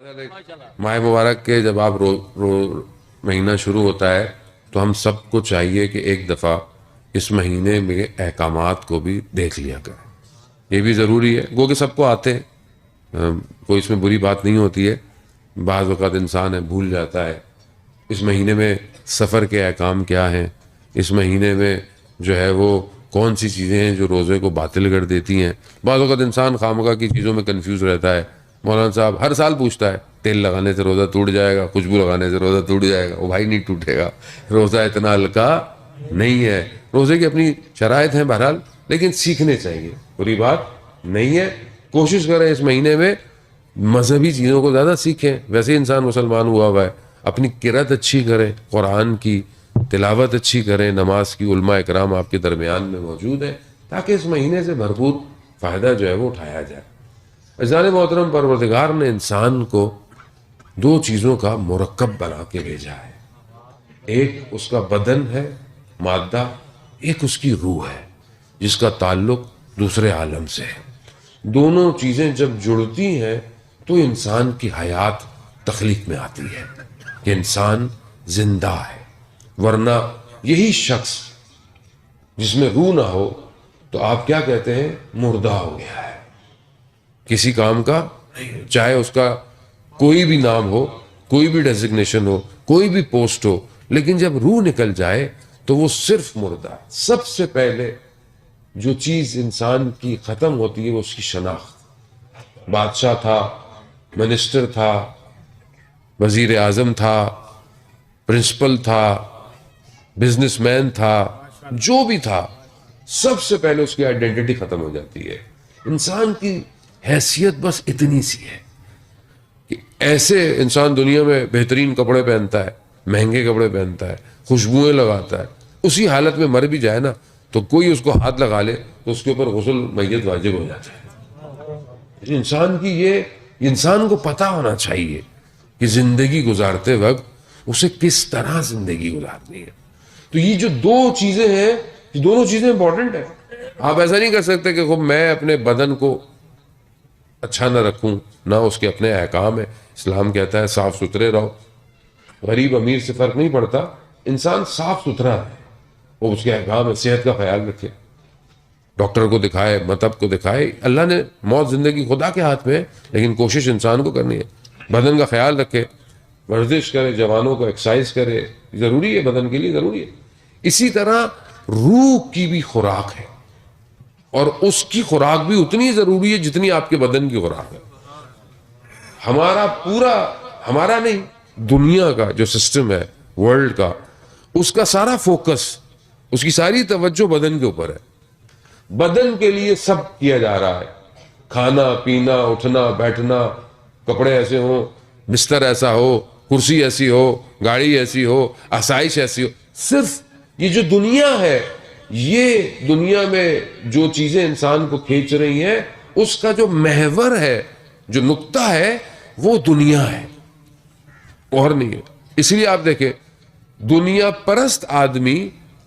ماہ مبارک کے جب آپ مہینہ شروع ہوتا ہے تو ہم سب کو چاہیے کہ ایک دفعہ اس مہینے میں احکامات کو بھی دیکھ لیا کریں. یہ بھی ضروری ہے، گو کہ سب کو آتے ہیں، کوئی اس میں بری بات نہیں ہوتی ہے. بعض اوقات انسان ہے بھول جاتا ہے اس مہینے میں سفر کے احکام کیا ہیں، اس مہینے میں جو ہے وہ کون سی چیزیں ہیں جو روزے کو باطل کر دیتی ہیں. بعض اوقات انسان خامخواہ کی چیزوں میں کنفیوز رہتا ہے. مولانا صاحب ہر سال پوچھتا ہے تیل لگانے سے روزہ ٹوٹ جائے گا، خوشبو لگانے سے روزہ ٹوٹ جائے گا. وہ بھائی نہیں ٹوٹے گا، روزہ اتنا ہلکا نہیں ہے. روزے کی اپنی شرائط ہیں بہرحال، لیکن سیکھنے چاہیے، بری بات نہیں ہے. کوشش کریں اس مہینے میں مذہبی چیزوں کو زیادہ سیکھیں. ویسے ہی انسان مسلمان ہوا ہے، اپنی قرأت اچھی کریں، قرآن کی تلاوت اچھی کریں، نماز کی علماء اکرام آپ کے درمیان میں موجود ہیں تاکہ اس مہینے سے بھرپور فائدہ جو ہے وہ اٹھایا جائے. عزیزان محترم، پروردگار نے انسان کو دو چیزوں کا مرکب بنا کے بھیجا ہے. ایک اس کا بدن ہے مادہ، ایک اس کی روح ہے جس کا تعلق دوسرے عالم سے ہے. دونوں چیزیں جب جڑتی ہیں تو انسان کی حیات تخلیق میں آتی ہے کہ انسان زندہ ہے. ورنہ یہی شخص جس میں روح نہ ہو تو آپ کیا کہتے ہیں؟ مردہ ہو گیا ہے، کسی کام کا نہیں. چاہے اس کا کوئی بھی نام ہو، کوئی بھی ڈیزگنیشن ہو، کوئی بھی پوسٹ ہو، لیکن جب روح نکل جائے تو وہ صرف مردہ ہے. سب سے پہلے جو چیز انسان کی ختم ہوتی ہے وہ اس کی شناخت. بادشاہ تھا، منسٹر تھا، وزیر اعظم تھا، پرنسپل تھا، بزنس مین تھا، جو بھی تھا، سب سے پہلے اس کی آئیڈینٹی ختم ہو جاتی ہے. انسان کی حیثیت بس اتنی سی ہے کہ ایسے انسان دنیا میں بہترین کپڑے پہنتا ہے، مہنگے کپڑے پہنتا ہے، خوشبوئیں لگاتا ہے، اسی حالت میں مر بھی جائے نا تو کوئی اس کو ہاتھ لگا لے تو اس کے اوپر غسل میت واجب ہو جاتا ہے. انسان کی یہ انسان کو پتا ہونا چاہیے کہ زندگی گزارتے وقت اسے کس طرح زندگی گزارنی ہے. تو یہ جو دو چیزیں ہیں، یہ دونوں چیزیں امپورٹنٹ ہیں. آپ ایسا نہیں کر سکتے کہ خب میں اپنے بدن کو اچھا نہ رکھوں، نہ اس کے اپنے احکام ہیں. اسلام کہتا ہے صاف ستھرے رہو. غریب امیر سے فرق نہیں پڑتا، انسان صاف ستھرا ہے، وہ اس کے احکام ہے. صحت کا خیال رکھے، ڈاکٹر کو دکھائے، مطب کو دکھائے. اللہ نے موت زندگی خدا کے ہاتھ میں ہے، لیکن کوشش انسان کو کرنی ہے. بدن کا خیال رکھے، ورزش کرے، جوانوں کو ایکسرسائز کرے، ضروری ہے، بدن کے لیے ضروری ہے. اسی طرح روح کی بھی خوراک ہے، اور اس کی خوراک بھی اتنی ضروری ہے جتنی آپ کے بدن کی خوراک ہے. ہمارا نہیں، دنیا کا جو سسٹم ہے ورلڈ کا، اس کا سارا فوکس، اس کی ساری توجہ بدن کے اوپر ہے. بدن کے لیے سب کیا جا رہا ہے، کھانا پینا، اٹھنا بیٹھنا، کپڑے ایسے ہوں، بستر ایسا ہو، کرسی ایسی ہو، گاڑی ایسی ہو، آسائش ایسی ہو. صرف یہ جو دنیا ہے، یہ دنیا میں جو چیزیں انسان کو کھینچ رہی ہیں، اس کا جو محور ہے، جو نقطہ ہے، وہ دنیا ہے اور نہیں ہے. اس لیے آپ دیکھیں دنیا پرست آدمی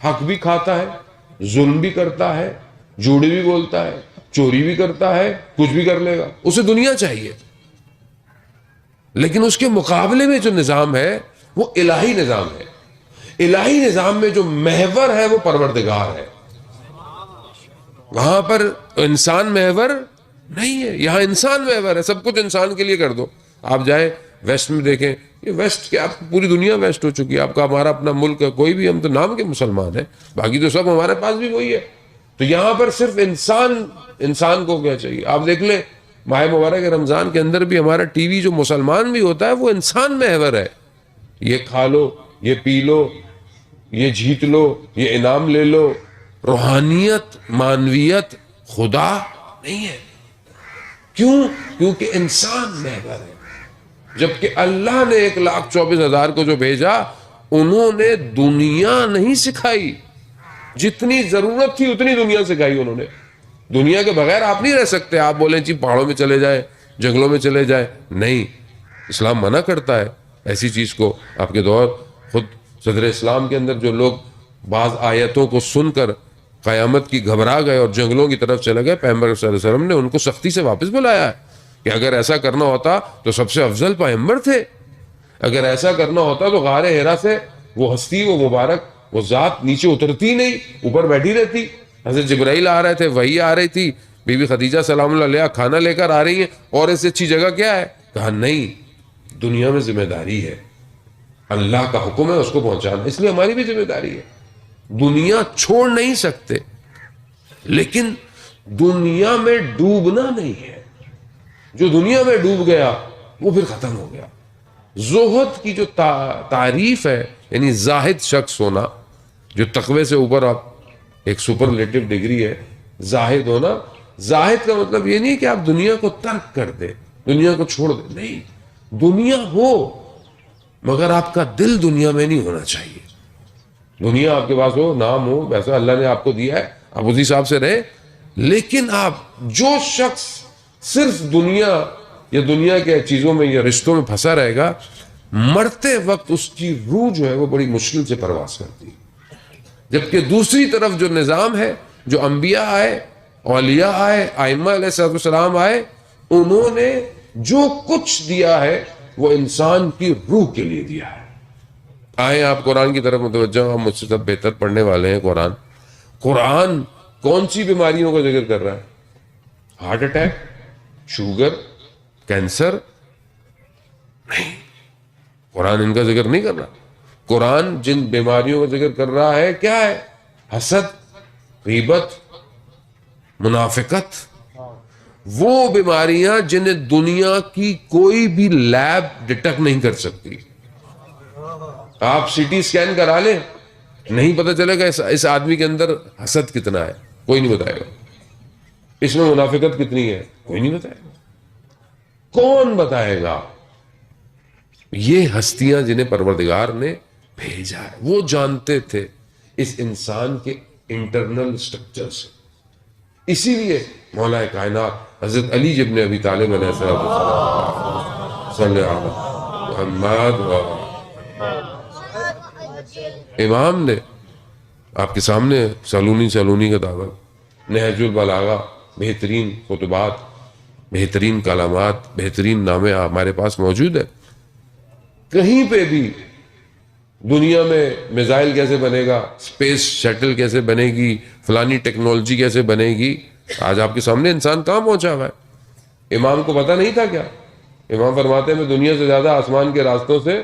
حق بھی کھاتا ہے، ظلم بھی کرتا ہے، جھوٹ بھی بولتا ہے، چوری بھی کرتا ہے، کچھ بھی کر لے گا. اسے دنیا چاہیے، لیکن اس کے مقابلے میں جو نظام ہے وہ الہی نظام ہے. الہی نظام میں جو محور ہے وہ پروردگار ہے. وہاں پر انسان محور نہیں ہے، یہاں انسان محور ہے. سب کچھ انسان کے لیے کر دو. آپ جائیں ویسٹ میں دیکھیں، یہ ویسٹ کیا، پوری دنیا ویسٹ ہو چکی ہے. آپ کا ہمارا اپنا ملک ہے، کوئی بھی، ہم تو نام کے مسلمان ہیں، باقی تو سب ہمارے پاس بھی وہی ہے. تو یہاں پر صرف انسان کو کیا چاہیے. آپ دیکھ لیں ماہ مبارک رمضان کے اندر بھی ہمارا ٹی وی جو مسلمان بھی ہوتا ہے وہ انسان محور ہے. یہ کھا لو، یہ پی لو، یہ جیت لو، یہ انعام لے لو. روحانیت، معنویت، خدا نہیں ہے. کیوں؟ کیونکہ انسان محور ہے. جبکہ اللہ نے 1,24,000 کو جو بھیجا، انہوں نے دنیا نہیں سکھائی. جتنی ضرورت تھی اتنی دنیا سکھائی انہوں نے. دنیا کے بغیر آپ نہیں رہ سکتے. آپ بولیں جی پہاڑوں میں چلے جائیں، جنگلوں میں چلے جائیں، نہیں، اسلام منع کرتا ہے ایسی چیز کو. آپ کے دور خود صدر اسلام کے اندر جو لوگ بعض آیتوں کو سن کر قیامت کی گھبرا گئے اور جنگلوں کی طرف چلے گئے، پیغمبر صلی اللہ علیہ وسلم نے ان کو سختی سے واپس بلایا ہے کہ اگر ایسا کرنا ہوتا تو سب سے افضل پیغمبر تھے، اگر ایسا کرنا ہوتا تو غار حرا سے وہ ہستی، وہ مبارک، وہ ذات نیچے اترتی نہیں، اوپر بیٹھی رہتی۔ حضرت جبرائیل آ رہے تھے، وحی آ رہی تھی، بی بی خدیجہ سلام اللہ علیہا کھانا لے کر آ رہی ہیں، اور اس سے اچھی جگہ کیا ہے؟ کہا نہیں، دنیا میں ذمہ داری ہے، اللہ کا حکم ہے اس کو پہنچانا، اس لیے ہماری بھی ذمہ داری ہے۔ دنیا چھوڑ نہیں سکتے، لیکن دنیا میں ڈوبنا نہیں ہے۔ جو دنیا میں ڈوب گیا وہ پھر ختم ہو گیا۔ زہد کی جو تعریف ہے، یعنی زاہد شخص ہونا، جو تقوی سے اوپر آپ ایک سپرلیٹو ڈگری ہے زاہد ہونا۔ زاہد کا مطلب یہ نہیں کہ آپ دنیا کو ترک کر دیں، دنیا کو چھوڑ دیں، نہیں، دنیا ہو مگر آپ کا دل دنیا میں نہیں ہونا چاہیے۔ دنیا آپ کے پاس ہو، نام ہو، ویسا اللہ نے آپ کو دیا ہے، آپ اسی حساب سے رہے، لیکن آپ جو شخص صرف دنیا یا دنیا کے چیزوں میں یا رشتوں میں پھنسا رہے گا، مرتے وقت اس کی روح جو ہے وہ بڑی مشکل سے پرواز کرتی ہے۔ جبکہ دوسری طرف جو نظام ہے، جو انبیاء آئے، اولیاء آئے، ائمہ علیہ السلام آئے، انہوں نے جو کچھ دیا ہے وہ انسان کی روح کے لیے دیا ہے۔ آئیں آپ قرآن کی طرف متوجہ ہوں، مجھ سے سب بہتر پڑھنے والے ہیں قرآن۔ قرآن کون سی بیماریوں کا ذکر کر رہا ہے؟ Heart attack, sugar, cancer? نہیں، قرآن ان کا ذکر نہیں کر رہا۔ قرآن جن بیماریوں کا ذکر کر رہا ہے کیا ہے؟ حسد، غیبت، منافقت، وہ بیماریاں جنہیں دنیا کی کوئی بھی لیب ڈیٹیکٹ نہیں کر سکتی۔ آپ سی ٹی اسکین کرا لیں، نہیں پتہ چلے گا اس آدمی کے اندر حسد کتنا ہے، کوئی نہیں بتائے گا۔ اس میں منافقت کتنی ہے، کوئی نہیں بتائے گا۔ کون بتائے گا؟ یہ ہستیاں جنہیں پروردگار نے بھیجا ہے، وہ جانتے تھے اس انسان کے انٹرنل سٹرکچر سے۔ اسی لیے مولا کائنات حضرت علی ابن ابی طالب علیہ السلام صلی اللہ علیہ محمد امام نے آپ کے سامنے سالونی کا دعوت، نہج البلاغہ، بہترین خطبات، بہترین کلمات، بہترین نامے ہمارے پاس موجود ہے۔ کہیں پہ بھی دنیا میں میزائل کیسے بنے گا، اسپیس شٹل کیسے بنے گی، فلانی ٹیکنالوجی کیسے بنے گی، آج آپ کے سامنے انسان کہاں پہنچا ہوا ہے۔ امام کو پتہ نہیں تھا کیا؟ امام فرماتے ہیں میں دنیا سے زیادہ آسمان کے راستوں سے،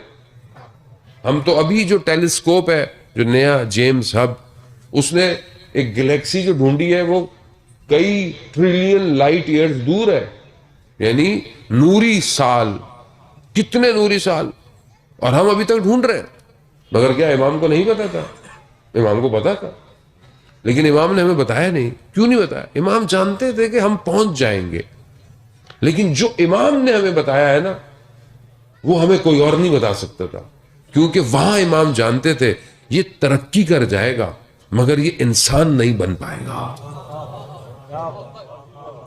ہم تو ابھی جو ٹیلیسکوپ ہے، جو نیا جیمز ہب، اس نے ایک گلیکسی جو ڈھونڈی ہے وہ کئی ٹریلین لائٹ ایئرز دور ہے، یعنی نوری سال، کتنے نوری سال، اور ہم ابھی تک ڈھونڈ رہے ہیں۔ مگر کیا امام کو نہیں پتا تھا؟ امام کو پتا تھا، لیکن امام نے ہمیں بتایا نہیں۔ کیوں نہیں بتایا؟ امام جانتے تھے کہ ہم پہنچ جائیں گے، لیکن جو امام نے ہمیں بتایا ہے نا، وہ ہمیں کوئی اور نہیں بتا سکتا تھا، کیونکہ وہاں امام جانتے تھے یہ ترقی کر جائے گا مگر یہ انسان نہیں بن پائے گا۔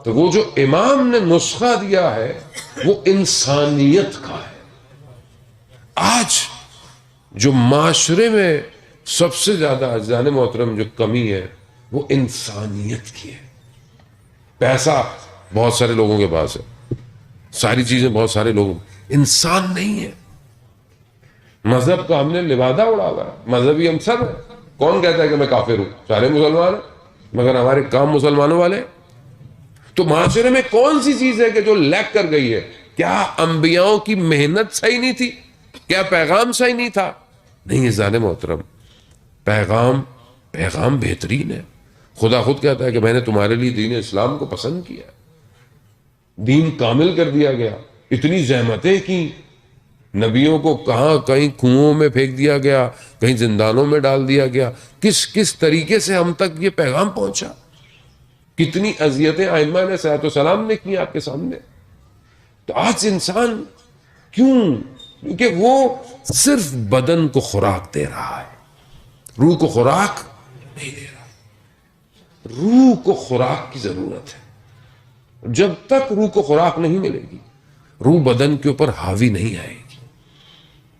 تو وہ جو امام نے نسخہ دیا ہے وہ انسانیت کا ہے۔ آج جو معاشرے میں سب سے زیادہ عزیزان محترم جو کمی ہے وہ انسانیت کی ہے۔ پیسہ بہت سارے لوگوں کے پاس ہے، ساری چیزیں بہت سارے لوگوں، انسان نہیں ہے۔ مذہب کا ہم نے لبادہ اڑا ہوا ہے، مذہبی ہم سب ہیں۔ کون کہتا ہے کہ میں کافر ہوں؟ سارے مسلمان ہیں، مگر ہمارے کام مسلمانوں والے۔ تو معاشرے میں کون سی چیز ہے کہ جو لیک کر گئی ہے؟ کیا انبیاؤں کی محنت صحیح نہیں تھی؟ کیا پیغام صحیح نہیں تھا؟ نہیں عزیزان محترم، پیغام بہترین ہے۔ خدا خود کہتا ہے کہ میں نے تمہارے لیے دین اسلام کو پسند کیا، دین کامل کر دیا گیا، اتنی زحمتیں کی، نبیوں کو کہاں کہیں کنووں میں پھینک دیا گیا، کہیں زندانوں میں ڈال دیا گیا، کس طریقے سے ہم تک یہ پیغام پہنچا، کتنی اذیتیں ائمہ علیہ السلام نے کی آپ کے سامنے۔ تو آج انسان کیوں؟ کیونکہ وہ صرف بدن کو خوراک دے رہا ہے، روح کو خوراک نہیں دے رہا۔ روح کو خوراک کی ضرورت ہے۔ جب تک روح کو خوراک نہیں ملے گی، روح بدن کے اوپر حاوی نہیں آئے گی۔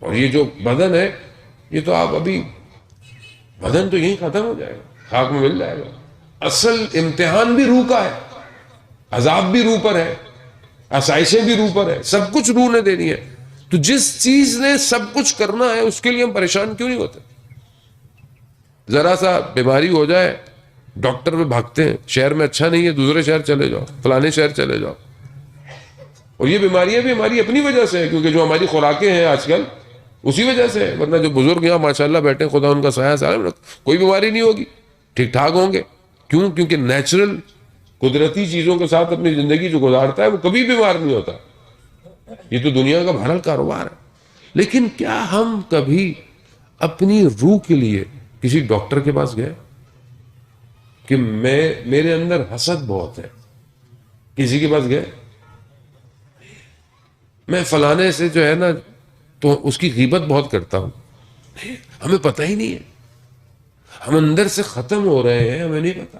اور یہ جو بدن ہے، یہ تو آپ ابھی بدن تو یہیں ختم ہو جائے گا، خاک میں مل جائے گا۔ اصل امتحان بھی روح کا ہے، عذاب بھی روح پر ہے۔ آسائشیں بھی روح پر ہے، سب کچھ روح نے دینی ہے. تو جس چیز نے سب کچھ کرنا ہے اس کے لیے ہم پریشان کیوں نہیں ہوتے؟ ذرا سا بیماری ہو جائے ڈاکٹر میں بھاگتے ہیں، شہر میں اچھا نہیں ہے دوسرے شہر چلے جاؤ، فلانے شہر چلے جاؤ. اور یہ بیماریاں بھی ہماری اپنی وجہ سے ہیں، کیونکہ جو ہماری خوراکیں ہیں آج کل اسی وجہ سے ہے. ورنہ جو بزرگ یہاں ماشاءاللہ بیٹھے، خدا ان کا سایہ سالم رکھے، کوئی بیماری نہیں ہوگی، ٹھیک ٹھاک ہوں گے. کیوں؟ کیونکہ نیچرل قدرتی چیزوں کے ساتھ اپنی زندگی جو گزارتا ہے وہ کبھی بیمار نہیں ہوتا. یہ تو دنیا کا بہرحال کاروبار ہے. لیکن کیا ہم کبھی اپنی روح کے لیے کسی ڈاکٹر کے پاس گئے کہ میرے اندر حسد بہت ہے، کسی کے پاس گئے میں فلانے سے جو ہے نا تو اس کی غیبت بہت کرتا ہوں؟ ہمیں پتہ ہی نہیں ہے، ہم اندر سے ختم ہو رہے ہیں، ہمیں نہیں پتا.